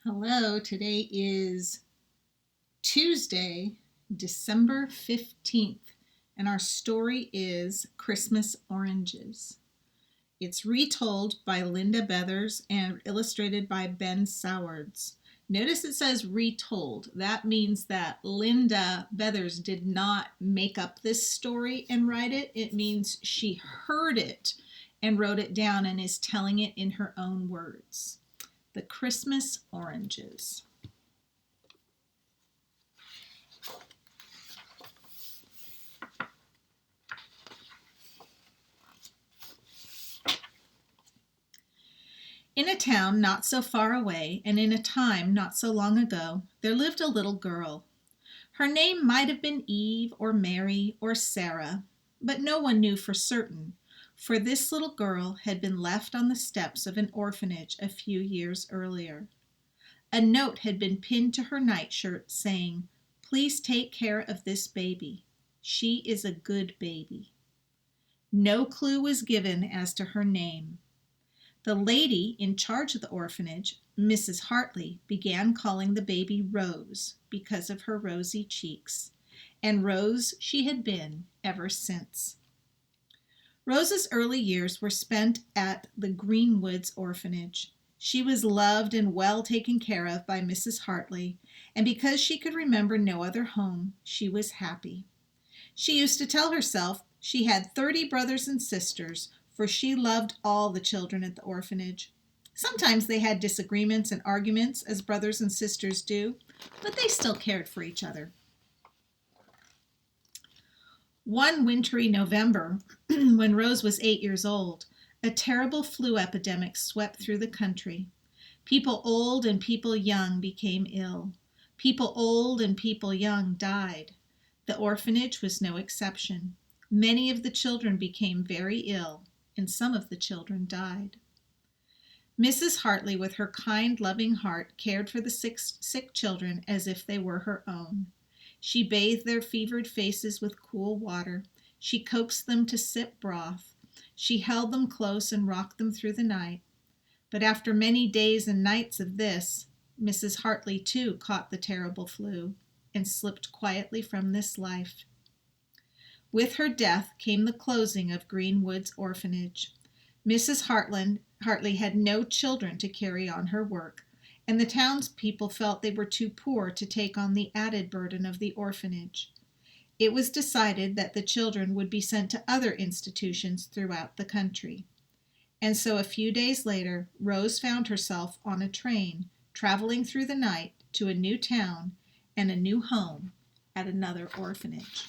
Hello, today is Tuesday, December 15th, and our story is Christmas Oranges. It's retold by Linda Beathers and illustrated by Ben Sowards. Notice it says retold. That means that Linda Beathers did not make up this story and write it. It means she heard it and wrote it down and is telling it in her own words. The Christmas Oranges. In a town not so far away, and in a time not so long ago, there lived a little girl. Her name might have been Eve or Mary or Sarah, but no one knew for certain, for this little girl had been left on the steps of an orphanage a few years earlier. A note had been pinned to her nightshirt saying, "Please take care of this baby. She is a good baby." No clue was given as to her name. The lady in charge of the orphanage, Mrs. Hartley, began calling the baby Rose because of her rosy cheeks, and Rose she had been ever since. Rose's early years were spent at the Greenwoods orphanage. She was loved and well taken care of by Mrs. Hartley, and because she could remember no other home, she was happy. She used to tell herself she had 30 brothers and sisters, for she loved all the children at the orphanage. Sometimes they had disagreements and arguments, as brothers and sisters do, but they still cared for each other. One wintry November, when Rose was 8 years old, a terrible flu epidemic swept through the country. People old and people young became ill. People old and people young died. The orphanage was no exception. Many of the children became very ill, and some of the children died. Mrs. Hartley, with her kind, loving heart, cared for the sick children as if they were her own. She bathed their fevered faces with cool water. She coaxed them to sip broth. She held them close and rocked them through the night. But after many days and nights of this, Mrs. Hartley too caught the terrible flu and slipped quietly from this life. With her death came the closing of Greenwoods Orphanage. Mrs. Hartley had no children to carry on her work, and the townspeople felt they were too poor to take on the added burden of the orphanage. It was decided that the children would be sent to other institutions throughout the country. And so a few days later, Rose found herself on a train, traveling through the night to a new town and a new home at another orphanage.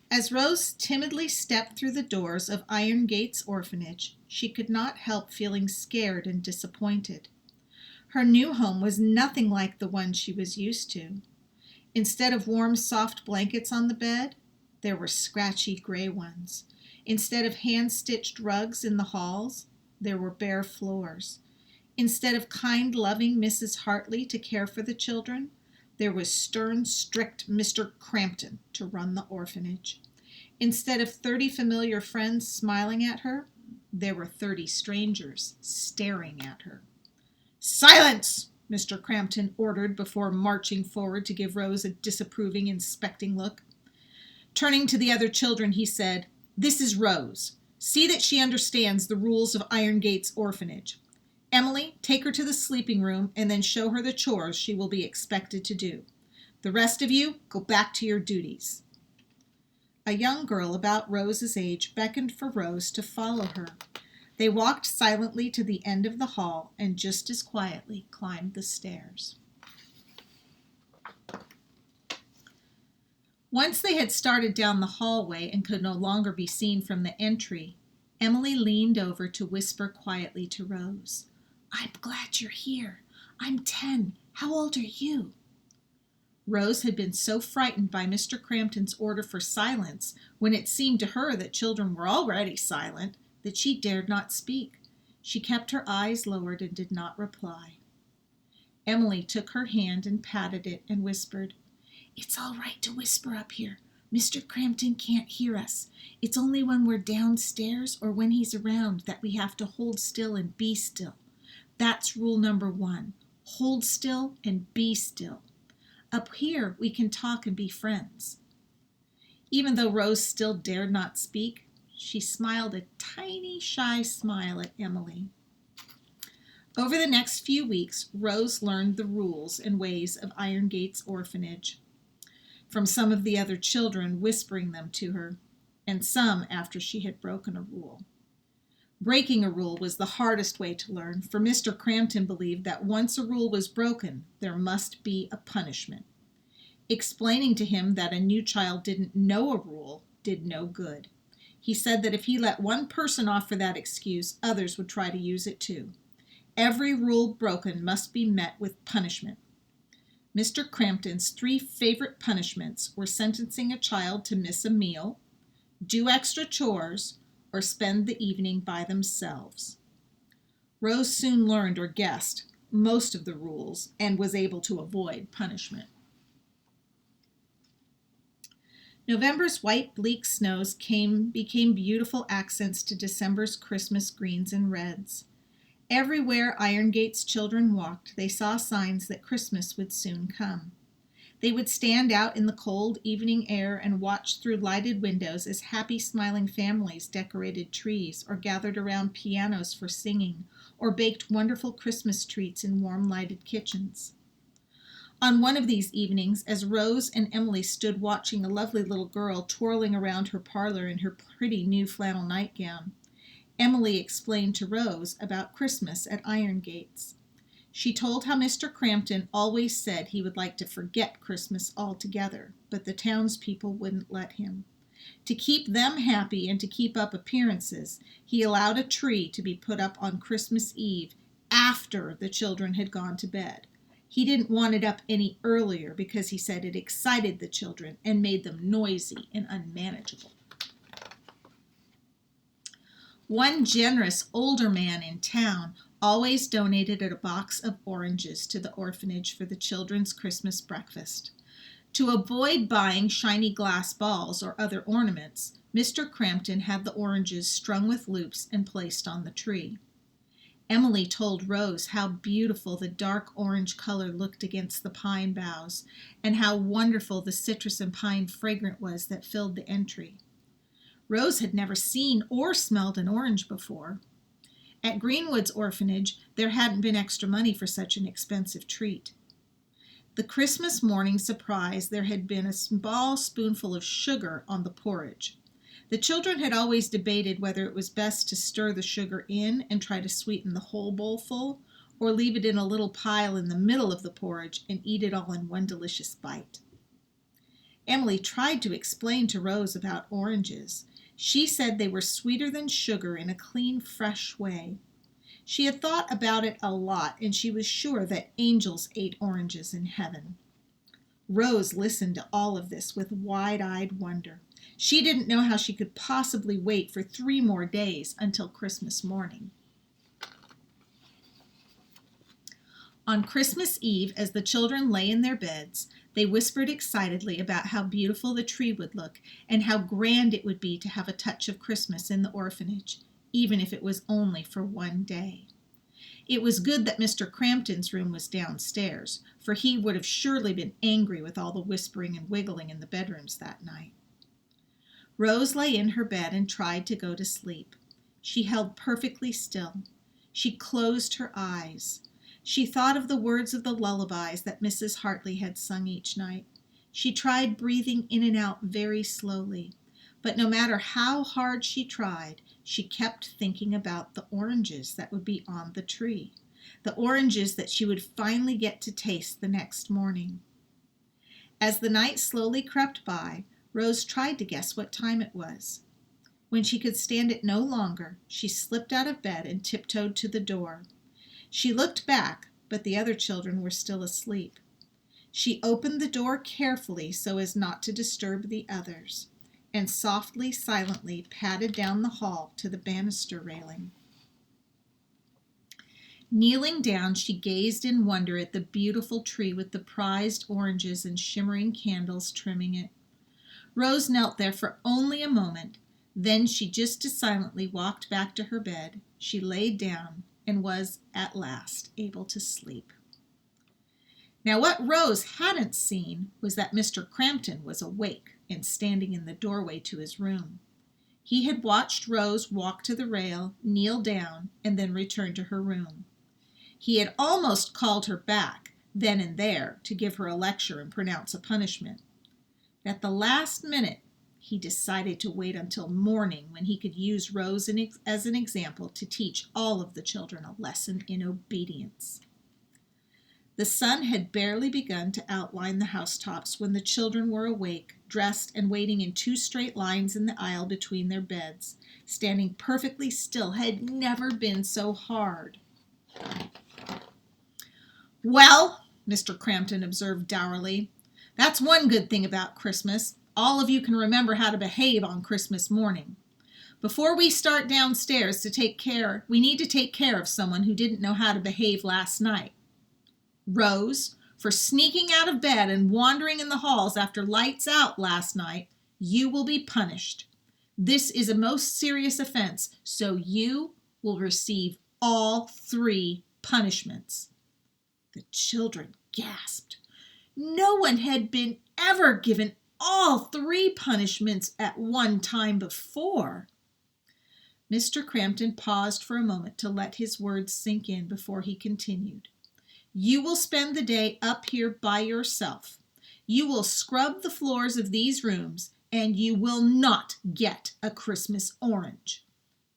As Rose timidly stepped through the doors of Iron Gates Orphanage, she could not help feeling scared and disappointed. Her new home was nothing like the one she was used to. Instead of warm, soft blankets on the bed, there were scratchy gray ones. Instead of hand-stitched rugs in the halls, there were bare floors. Instead of kind, loving Mrs. Hartley to care for the children, there was stern, strict Mr. Crampton to run the orphanage. Instead of 30 familiar friends smiling at her, there were 30 strangers staring at her. "Silence!" Mr. Crampton ordered before marching forward to give Rose a disapproving, inspecting look. Turning to the other children, he said, "This is Rose. See that she understands the rules of Iron Gates Orphanage. Emily, take her to the sleeping room and then show her the chores she will be expected to do. The rest of you, go back to your duties." A young girl about Rose's age beckoned for Rose to follow her. They walked silently to the end of the hall and just as quietly climbed the stairs. Once they had started down the hallway and could no longer be seen from the entry, Emily leaned over to whisper quietly to Rose, "I'm glad you're here. I'm 10. How old are you?" Rose had been so frightened by Mr. Crampton's order for silence, when it seemed to her that children were already silent, that she dared not speak. She kept her eyes lowered and did not reply. Emily took her hand and patted it and whispered, "It's all right to whisper up here. Mr. Crampton can't hear us. It's only when we're downstairs or when he's around that we have to hold still and be still. That's rule number 1. Hold still and be still. Up here, we can talk and be friends. Even though Rose still dared not speak, she smiled a tiny, shy smile at Emily. Over the next few weeks, Rose learned the rules and ways of Iron Gates Orphanage, from some of the other children whispering them to her, and some after she had broken a rule. Breaking a rule was the hardest way to learn, for Mr. Crampton believed that once a rule was broken, there must be a punishment. Explaining to him that a new child didn't know a rule did no good. He said that if he let one person off for that excuse, others would try to use it too. Every rule broken must be met with punishment. Mr. Crampton's 3 favorite punishments were sentencing a child to miss a meal, do extra chores, or spend the evening by themselves. Rose soon learned or guessed most of the rules and was able to avoid punishment. November's white, bleak snows became beautiful accents to December's Christmas greens and reds. Everywhere Iron Gates children walked, they saw signs that Christmas would soon come. They would stand out in the cold evening air and watch through lighted windows as happy, smiling families decorated trees or gathered around pianos for singing or baked wonderful Christmas treats in warm, lighted kitchens. On one of these evenings, as Rose and Emily stood watching a lovely little girl twirling around her parlor in her pretty new flannel nightgown, Emily explained to Rose about Christmas at Iron Gates. She told how Mr. Crampton always said he would like to forget Christmas altogether, but the townspeople wouldn't let him. To keep them happy and to keep up appearances, he allowed a tree to be put up on Christmas Eve after the children had gone to bed. He didn't want it up any earlier because he said it excited the children and made them noisy and unmanageable. One generous older man in town always donated a box of oranges to the orphanage for the children's Christmas breakfast. To avoid buying shiny glass balls or other ornaments, Mr. Crampton had the oranges strung with loops and placed on the tree. Emily told Rose how beautiful the dark orange color looked against the pine boughs, and how wonderful the citrus and pine fragrance was that filled the entry. Rose had never seen or smelled an orange before. At Greenwood's orphanage, there hadn't been extra money for such an expensive treat. The Christmas morning surprise, there had been a small spoonful of sugar on the porridge. The children had always debated whether it was best to stir the sugar in and try to sweeten the whole bowlful, or leave it in a little pile in the middle of the porridge and eat it all in one delicious bite. Emily tried to explain to Rose about oranges. She said they were sweeter than sugar in a clean, fresh way. She had thought about it a lot, and she was sure that angels ate oranges in heaven. Rose listened to all of this with wide-eyed wonder. She didn't know how she could possibly wait for 3 more days until Christmas morning. On Christmas Eve, as the children lay in their beds, they whispered excitedly about how beautiful the tree would look and how grand it would be to have a touch of Christmas in the orphanage, even if it was only for 1 day. It was good that Mr. Crampton's room was downstairs, for he would have surely been angry with all the whispering and wiggling in the bedrooms that night. Rose lay in her bed and tried to go to sleep. She held perfectly still. She closed her eyes. She thought of the words of the lullabies that Mrs. Hartley had sung each night. She tried breathing in and out very slowly, but no matter how hard she tried, she kept thinking about the oranges that would be on the tree, the oranges that she would finally get to taste the next morning. As the night slowly crept by, Rose tried to guess what time it was. When she could stand it no longer, she slipped out of bed and tiptoed to the door. She looked back, but the other children were still asleep. She opened the door carefully so as not to disturb the others, and softly, silently padded down the hall to the banister railing. Kneeling down, she gazed in wonder at the beautiful tree with the prized oranges and shimmering candles trimming it. Rose knelt there for only a moment. Then she just as silently walked back to her bed. She laid down, and was at last able to sleep. Now, what Rose hadn't seen was that Mr. Crampton was awake and standing in the doorway to his room. He had watched Rose walk to the rail, kneel down, and then return to her room. He had almost called her back, then and there, to give her a lecture and pronounce a punishment. At the last minute, he decided to wait until morning when he could use Rose as an example to teach all of the children a lesson in obedience. The sun had barely begun to outline the housetops when the children were awake, dressed, and waiting in 2 straight lines in the aisle between their beds. Standing perfectly still had never been so hard. "Well," Mr. Crampton observed dourly, "that's one good thing about Christmas. All of you can remember how to behave on Christmas morning. Before we start downstairs we need to take care of someone who didn't know how to behave last night. Rose, for sneaking out of bed and wandering in the halls after lights out last night, you will be punished. This is a most serious offense, so you will receive all 3 punishments." The children gasped. No one had been ever given all 3 punishments at one time before. Mr. Crampton paused for a moment to let his words sink in before he continued. "You will spend the day up here by yourself. You will scrub the floors of these rooms, and you will not get a Christmas orange.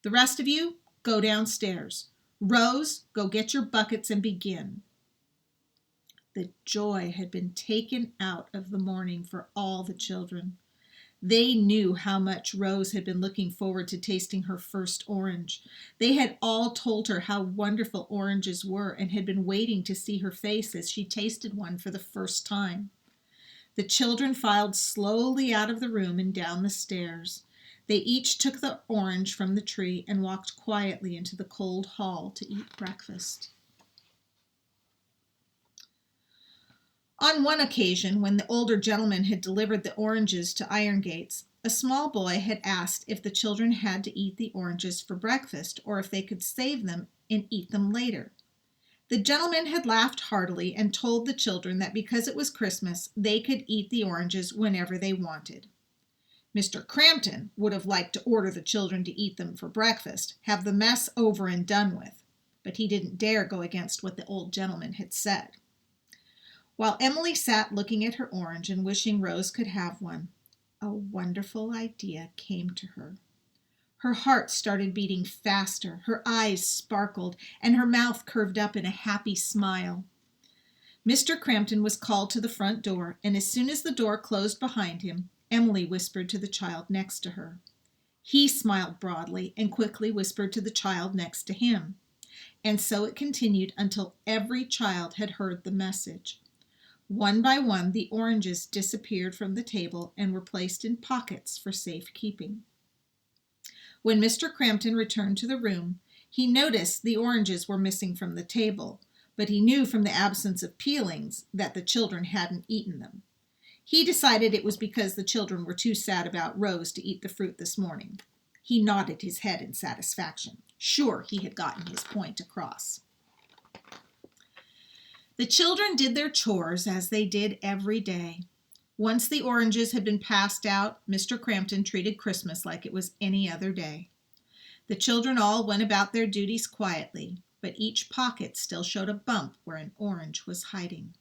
The rest of you, go downstairs. Rose, go get your buckets and begin." The joy had been taken out of the morning for all the children. They knew how much Rose had been looking forward to tasting her first orange. They had all told her how wonderful oranges were and had been waiting to see her face as she tasted one for the first time. The children filed slowly out of the room and down the stairs. They each took the orange from the tree and walked quietly into the cold hall to eat breakfast. On one occasion, when the older gentleman had delivered the oranges to Irongates, a small boy had asked if the children had to eat the oranges for breakfast or if they could save them and eat them later. The gentleman had laughed heartily and told the children that because it was Christmas, they could eat the oranges whenever they wanted. Mr. Crampton would have liked to order the children to eat them for breakfast, have the mess over and done with, but he didn't dare go against what the old gentleman had said. While Emily sat looking at her orange and wishing Rose could have one, a wonderful idea came to her. Her heart started beating faster, her eyes sparkled, and her mouth curved up in a happy smile. Mr. Crampton was called to the front door, and as soon as the door closed behind him, Emily whispered to the child next to her. He smiled broadly and quickly whispered to the child next to him. And so it continued until every child had heard the message. One by one, the oranges disappeared from the table and were placed in pockets for safekeeping. When Mr. Crampton returned to the room, he noticed the oranges were missing from the table, but he knew from the absence of peelings that the children hadn't eaten them. He decided it was because the children were too sad about Rose to eat the fruit this morning. He nodded his head in satisfaction, sure he had gotten his point across. The children did their chores as they did every day. Once the oranges had been passed out, Mr. Crampton treated Christmas like it was any other day. The children all went about their duties quietly, but each pocket still showed a bump where an orange was hiding.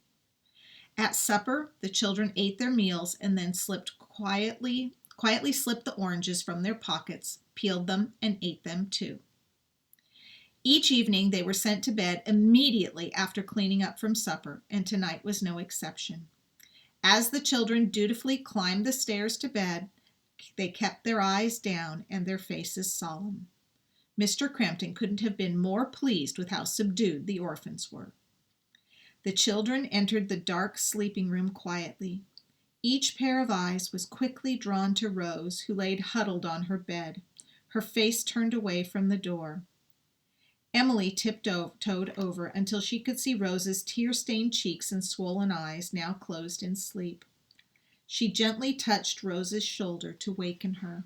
At supper, the children ate their meals and then quietly slipped the oranges from their pockets, peeled them, and ate them too. Each evening they were sent to bed immediately after cleaning up from supper, and tonight was no exception. As the children dutifully climbed the stairs to bed, they kept their eyes down and their faces solemn. Mr. Crampton couldn't have been more pleased with how subdued the orphans were. The children entered the dark sleeping room quietly. Each pair of eyes was quickly drawn to Rose, who lay huddled on her bed, her face turned away from the door. Emily tiptoed over until she could see Rose's tear-stained cheeks and swollen eyes, now closed in sleep. She gently touched Rose's shoulder to waken her.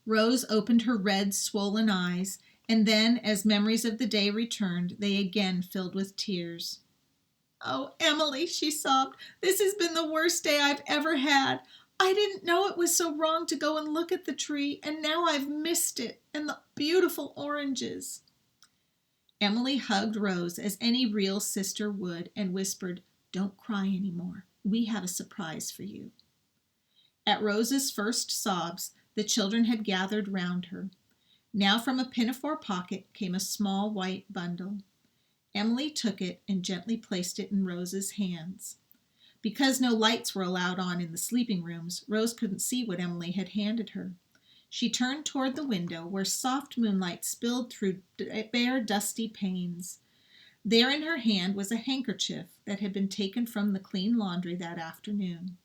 Rose opened her red, swollen eyes And then, as memories of the day returned, they again filled with tears. "Oh, Emily," she sobbed, "this has been the worst day I've ever had. I didn't know it was so wrong to go and look at the tree, and now I've missed it and the beautiful oranges." Emily hugged Rose as any real sister would and whispered, "Don't cry anymore. We have a surprise for you." At Rose's first sobs, the children had gathered round her. Now from a pinafore pocket came a small white bundle. Emily took it and gently placed it in Rose's hands. Because no lights were allowed on in the sleeping rooms, Rose couldn't see what Emily had handed her. She turned toward the window, where soft moonlight spilled through bare, dusty panes. There in her hand was a handkerchief that had been taken from the clean laundry that afternoon.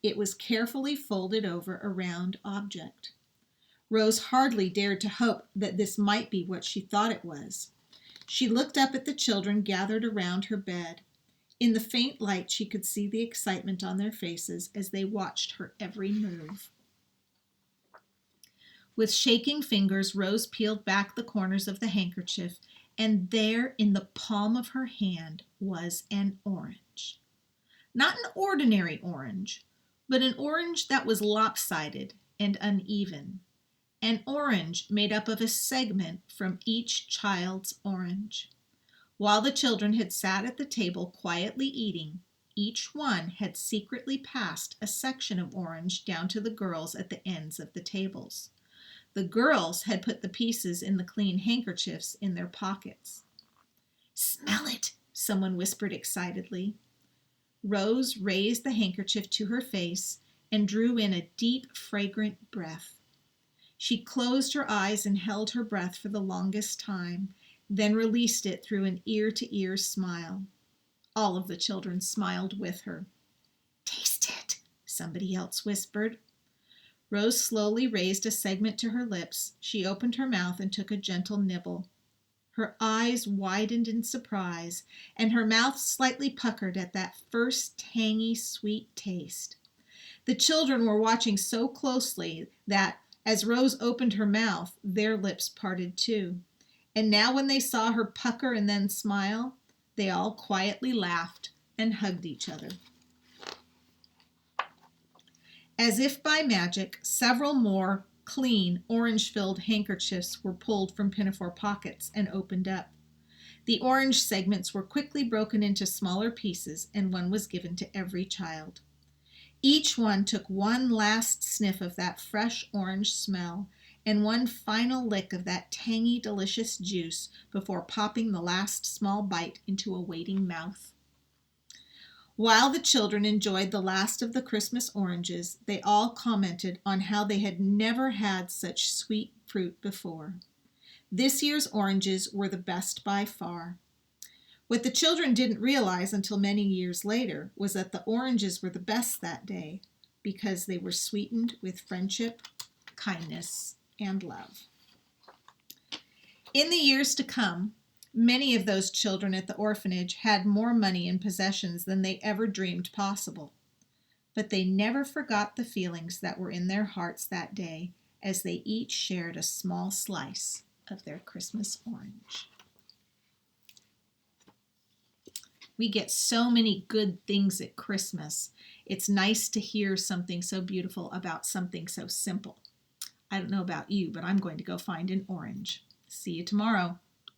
It was carefully folded over a round object. Rose hardly dared to hope that this might be what she thought it was. She looked up at the children gathered around her bed. In the faint light, she could see the excitement on their faces as they watched her every move. With shaking fingers, Rose peeled back the corners of the handkerchief, and there in the palm of her hand was an orange. Not an ordinary orange, but an orange that was lopsided and uneven. An orange made up of a segment from each child's orange. While the children had sat at the table quietly eating, each one had secretly passed a section of orange down to the girls at the ends of the tables. The girls had put the pieces in the clean handkerchiefs in their pockets. "Smell it," someone whispered excitedly. Rose raised the handkerchief to her face and drew in a deep, fragrant breath. She closed her eyes and held her breath for the longest time, then released it through an ear-to-ear smile. All of the children smiled with her. "Taste it," somebody else whispered. Rose slowly raised a segment to her lips. She opened her mouth and took a gentle nibble. Her eyes widened in surprise, and her mouth slightly puckered at that first tangy, sweet taste. The children were watching so closely that, as Rose opened her mouth, their lips parted too. And now when they saw her pucker and then smile, they all quietly laughed and hugged each other. As if by magic, several more clean, orange-filled handkerchiefs were pulled from pinafore pockets and opened up. The orange segments were quickly broken into smaller pieces, and one was given to every child. Each one took one last sniff of that fresh orange smell and one final lick of that tangy, delicious juice before popping the last small bite into a waiting mouth. While the children enjoyed the last of the Christmas oranges, they all commented on how they had never had such sweet fruit before. This year's oranges were the best by far. What the children didn't realize until many years later was that the oranges were the best that day because they were sweetened with friendship, kindness, and love. In the years to come, many of those children at the orphanage had more money and possessions than they ever dreamed possible. But they never forgot the feelings that were in their hearts that day as they each shared a small slice of their Christmas orange. We get so many good things at Christmas. It's nice to hear something so beautiful about something so simple. I don't know about you, but I'm going to go find an orange. See you tomorrow.